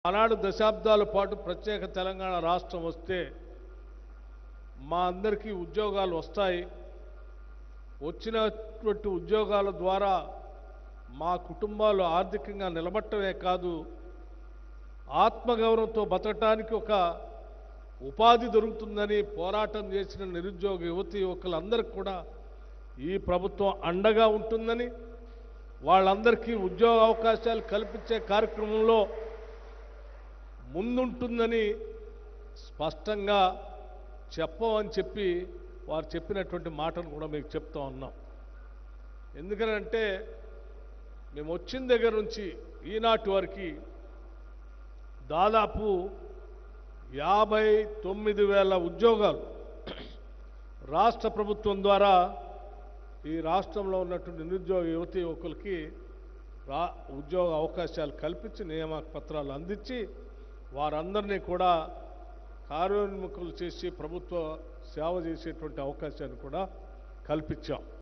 ఆనాడు దశాబ్దాల పాటు ప్రత్యేక తెలంగాణ రాష్ట్రం వస్తే మా అందరికీ ఉద్యోగాలు వస్తాయి, వచ్చినటువంటి ఉద్యోగాల ద్వారా మా కుటుంబాలు ఆర్థికంగా నిలబట్టమే కాదు, ఆత్మగౌరవంతో బతకటానికి ఒక ఉపాధి దొరుకుతుందని పోరాటం చేసిన నిరుద్యోగ యువతి యువకులందరికీ కూడా ఈ ప్రభుత్వం అండగా ఉంటుందని, వాళ్ళందరికీ ఉద్యోగ అవకాశాలు కల్పించే కార్యక్రమంలో ముందుంటుందని స్పష్టంగా చెప్పమని చెప్పి వారు చెప్పినటువంటి మాటను కూడా మీకు చెప్తా ఉన్నాం. ఎందుకనంటే మేము వచ్చిన దగ్గర నుంచి ఈనాటి వరకు దాదాపు 59,000 ఉద్యోగాలు రాష్ట్ర ప్రభుత్వం ద్వారా ఈ రాష్ట్రంలో ఉన్నటువంటి నిరుద్యోగ యువతి యువకులకి ఉద్యోగ అవకాశాలు కల్పించి నియామక పత్రాలు అందించి వారందరినీ కూడా కార్యోన్ముఖులు చేసి ప్రభుత్వ సేవ చేసేటువంటి అవకాశాన్ని కూడా కల్పించాం.